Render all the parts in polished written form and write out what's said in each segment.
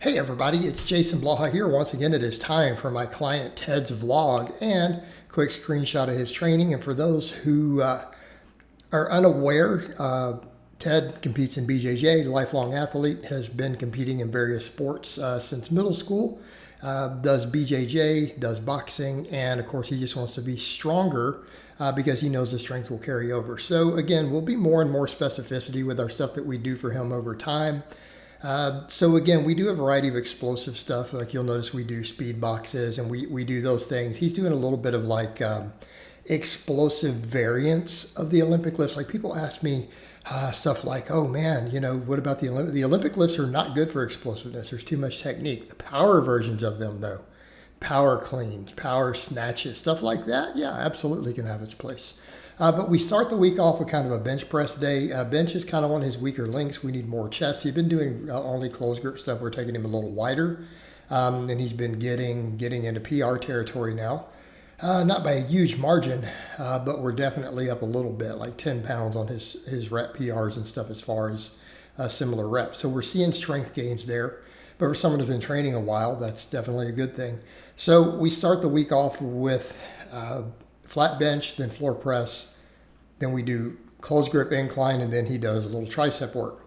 Hey everybody, it's Jason Blaha here. Once again, it is time for my client Ted's vlog and quick screenshot of his training. And for those who are unaware, Ted competes in BJJ, lifelong athlete, has been competing in various sports since middle school, does BJJ, does boxing, and of course he just wants to be stronger because he knows the strength will carry over. So again, we'll be more and more specificity with our stuff that we do for him over time. So again, we do a variety of explosive stuff. Like you'll notice we do speed boxes and we do those things. He's doing a little bit of like explosive variants of the Olympic lifts. Like people ask me stuff like, oh man, what about the Olympic? The Olympic lifts are not good for explosiveness. There's too much technique. The power versions of them though, power cleans, power snatches, stuff like that. Yeah, absolutely can have its place. But we start the week off with kind of a bench press day. Bench is kind of one of his weaker links. We need more chest. He's been doing only closed grip stuff. We're taking him a little wider. And he's been getting into PR territory now. Not by a huge margin, but we're definitely up a little bit, like 10 pounds on his rep PRs and stuff as far as similar reps. So we're seeing strength gains there. But for someone who's been training a while, that's definitely a good thing. So we start the week off with flat bench, then floor press. Then we do closed grip incline, and then he does a little tricep work.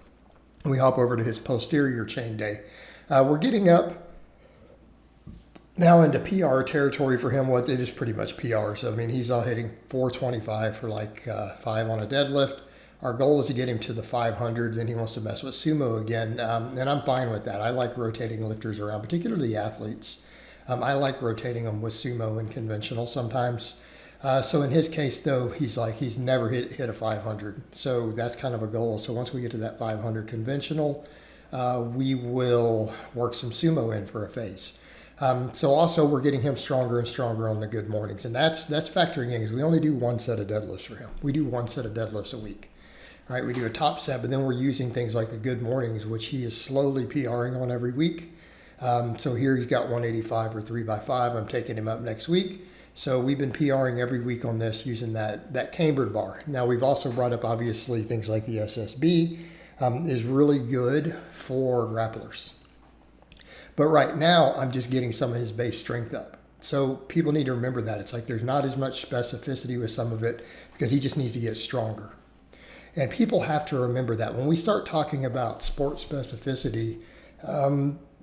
We hop over to his posterior chain day. We're getting up now into PR territory for him. What it is pretty much PR. So I mean, he's hitting 425 for like 5 on a deadlift. Our goal is to get him to the 500. Then he wants to mess with sumo again, and I'm fine with that. I like rotating lifters around, particularly athletes. I like rotating them with sumo and conventional sometimes. So in his case, though, he's never hit a 500. So that's kind of a goal. So once we get to that 500 conventional, we will work some sumo in for a phase. So also we're getting him stronger and stronger on the good mornings. And that's factoring in because we only do one set of deadlifts for him. We do one set of deadlifts a week. All right, we do a top set, but then we're using things like the good mornings, which he is slowly PRing on every week. So here he's got 185 or 3x5. I'm taking him up next week. So we've been PRing every week on this using that cambered bar. Now we've also brought up obviously things like the SSB is really good for grapplers. But right now I'm just getting some of his base strength up. So people need to remember that. It's like there's not as much specificity with some of it because he just needs to get stronger. And people have to remember that when we start talking about sport specificity,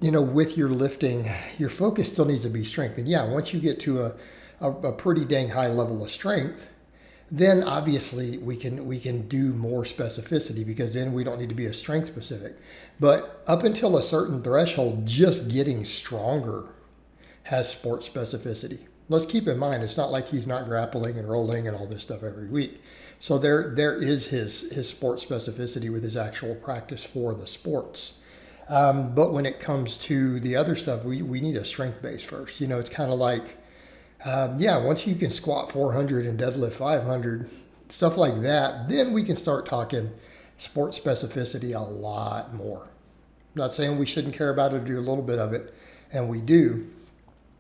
with your lifting, your focus still needs to be strength. And yeah, once you get to a pretty dang high level of strength, then obviously we can do more specificity because then we don't need to be as strength specific. But up until a certain threshold, just getting stronger has sport specificity. Let's keep in mind, it's not like he's not grappling and rolling and all this stuff every week. So there is his sport specificity with his actual practice for the sports. But when it comes to the other stuff, we need a strength base first. It's kind of like, once you can squat 400 and deadlift 500, stuff like that, then we can start talking sport specificity a lot more. I'm not saying we shouldn't care about it or do a little bit of it, and we do,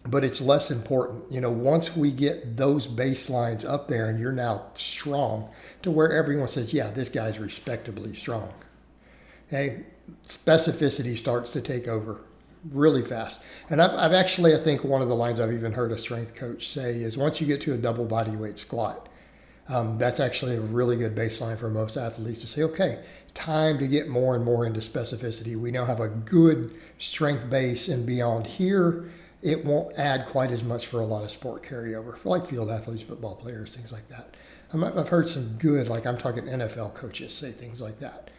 but it's less important. Once we get those baselines up there and you're now strong to where everyone says, yeah, this guy's respectably strong. Okay, specificity starts to take over really fast. And I've actually, I think one of the lines I've even heard a strength coach say is once you get to a double body weight squat, that's actually a really good baseline for most athletes to say, okay, time to get more and more into specificity. We now have a good strength base, and beyond here, it won't add quite as much for a lot of sport carryover, for like field athletes, football players, things like that. I've heard some good, like I'm talking NFL coaches say things like that.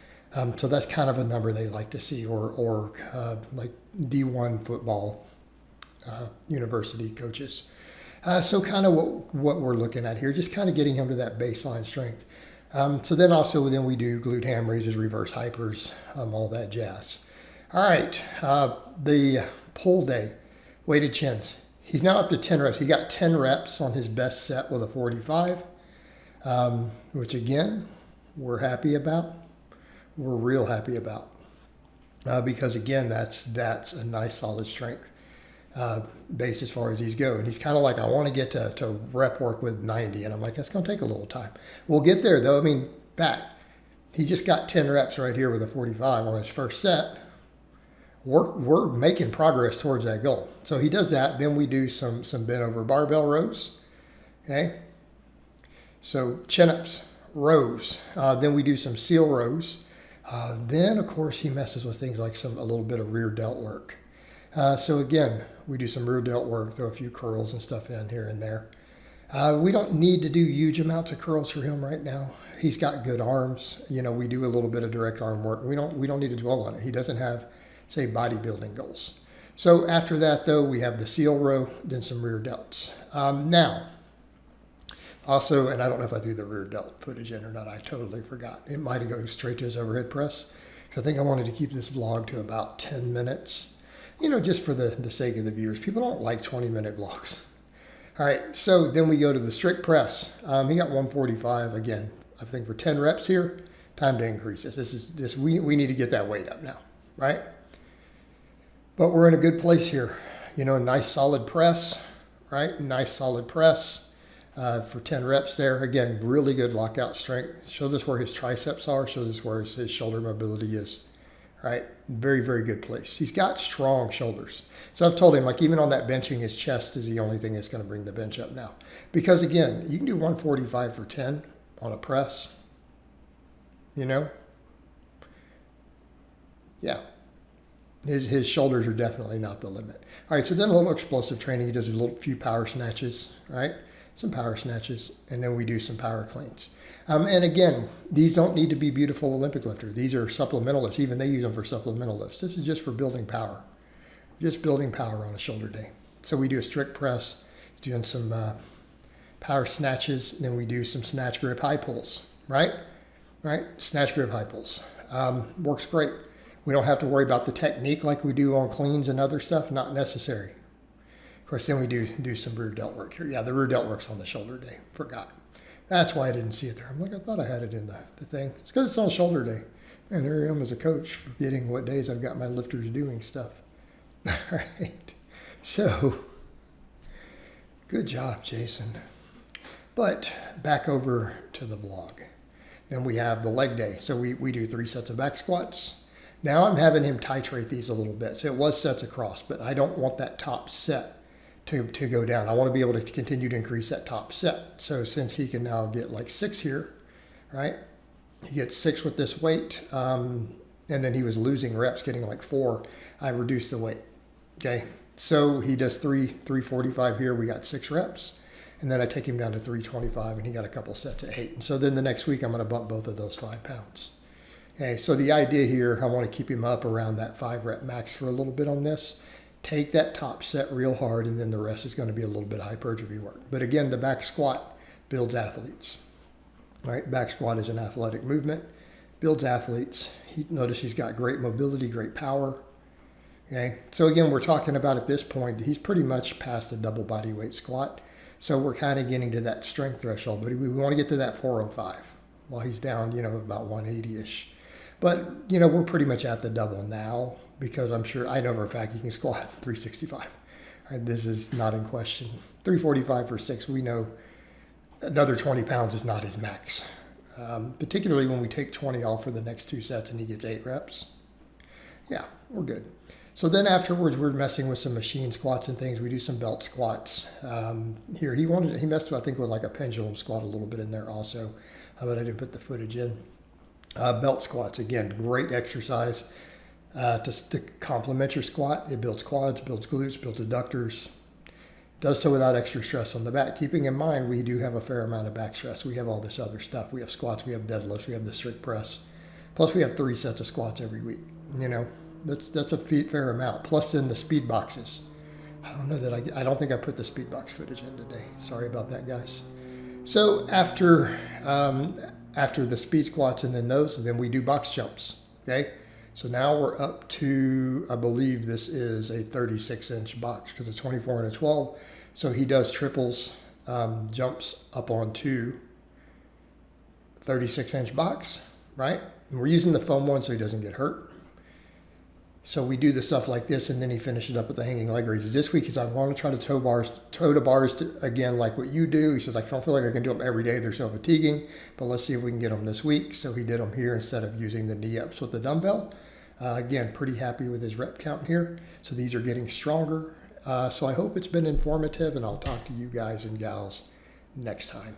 So that's kind of a number they like to see, or like D1 football university coaches. So kind of what we're looking at here, just kind of getting him to that baseline strength. So then we do glute ham raises, reverse hypers, all that jazz. All right, the pull day, weighted chins. He's now up to 10 reps. He got 10 reps on his best set with a 45, which again, we're happy about. We're real happy about because again, that's a nice solid strength base as far as these go. And he's kind of like, I want to get to rep work with 90. And I'm like, that's going to take a little time. We'll get there though. I mean, he just got 10 reps right here with a 45 on his first set. we're making progress towards that goal. So he does that. Then we do some bent over barbell rows. Okay. So chin-ups, rows. Then we do some seal rows. Then, of course, he messes with things like a little bit of rear delt work. So again, we do some rear delt work, throw a few curls and stuff in here and there. We don't need to do huge amounts of curls for him right now. He's got good arms. You know, we do a little bit of direct arm work. We don't need to dwell on it. He doesn't have, say, bodybuilding goals. So after that, though, we have the seal row, then some rear delts. Now, also, and I don't know if I threw the rear delt footage in or not. I totally forgot. It might have gone straight to his overhead press. So I think I wanted to keep this vlog to about 10 minutes, you know, just for the sake of the viewers. People don't like 20-minute vlogs. All right, so then we go to the strict press. He got 145 again. I think for 10 reps here, time to increase this. We need to get that weight up now, right? But we're in a good place here. You know, nice solid press, right? Nice solid press for 10 reps there. Again, really good lockout strength. Shows us where his triceps are. Shows us where his shoulder mobility is. Right? Very, very good place. He's got strong shoulders. So I've told him, like, even on that benching, his chest is the only thing that's going to bring the bench up now. Because, again, you can do 145 for 10 on a press. You know? Yeah. His shoulders are definitely not the limit. All right, so then a little explosive training. He does a few power snatches, right? Some power snatches, and then we do some power cleans. And again, these don't need to be beautiful Olympic lifters. These are supplemental lifts. Even they use them for supplemental lifts. This is just for building power. Just building power on a shoulder day. So we do a strict press, doing some power snatches, and then we do some snatch grip high pulls, right? Right? Snatch grip high pulls. Works great. We don't have to worry about the technique like we do on cleans and other stuff. Not necessary. Of course, then we do some rear delt work here. Yeah, the rear delt work's on the shoulder day. Forgot. That's why I didn't see it there. I'm like, I thought I had it in the thing. It's because it's on shoulder day. And there I am as a coach, forgetting what days I've got my lifters doing stuff. All right. So, good job, Jason. But back over to the vlog. Then we have the leg day. So we do 3 sets of back squats. Now I'm having him titrate these a little bit. So it was sets across, but I don't want that top set to go down. I want to be able to continue to increase that top set. So since he can now get like 6 here, right? He gets 6 with this weight, and then he was losing reps, getting like 4. I reduced the weight, okay? So he does 345 here. We got 6 reps, and then I take him down to 325, and he got a couple sets at 8. And so then the next week, I'm going to bump both of those 5 pounds. Okay, so the idea here, I want to keep him up around that 5 rep max for a little bit on this. Take that top set real hard, and then the rest is going to be a little bit of hypertrophy work. But again, the back squat builds athletes. Right? Back squat is an athletic movement, builds athletes. Notice he's got great mobility, great power. Okay. So again, we're talking about at this point, he's pretty much past a double body weight squat. So we're kind of getting to that strength threshold, but we want to get to that 405 while he's down, you know, about 180-ish. But, you know, we're pretty much at the double now because I know for a fact he can squat 365. All right, this is not in question. 345 for 6, we know another 20 pounds is not his max, particularly when we take 20 off for the next 2 sets and he gets 8 reps. Yeah, we're good. So then afterwards, we're messing with some machine squats and things. We do some belt squats. Here, he messed with, I think, with like a pendulum squat a little bit in there also, but I didn't put the footage in. Belt squats, again, great exercise to complement your squat. It builds quads, builds glutes, builds adductors. Does so without extra stress on the back. Keeping in mind, we do have a fair amount of back stress. We have all this other stuff. We have squats, we have deadlifts, we have the strict press. Plus, we have 3 sets of squats every week. You know, that's a fair amount. Plus, then the speed boxes. I don't know that I don't think I put the speed box footage in today. Sorry about that, guys. So after the speed squats and then those, then we do box jumps. Okay. So now we're up to, I believe this is a 36-inch box because it's 24 and a 12. So he does triples, jumps up onto 36-inch box, right? And we're using the foam one so he doesn't get hurt. So we do the stuff like this, and then he finishes up with the hanging leg raises. This week, he's like, I want to try to toe to bars again like what you do. He says, I don't feel like I can do them every day. They're so fatiguing, but let's see if we can get them this week. So he did them here instead of using the knee ups with the dumbbell. Again, pretty happy with his rep count here. So these are getting stronger. So I hope it's been informative, and I'll talk to you guys and gals next time.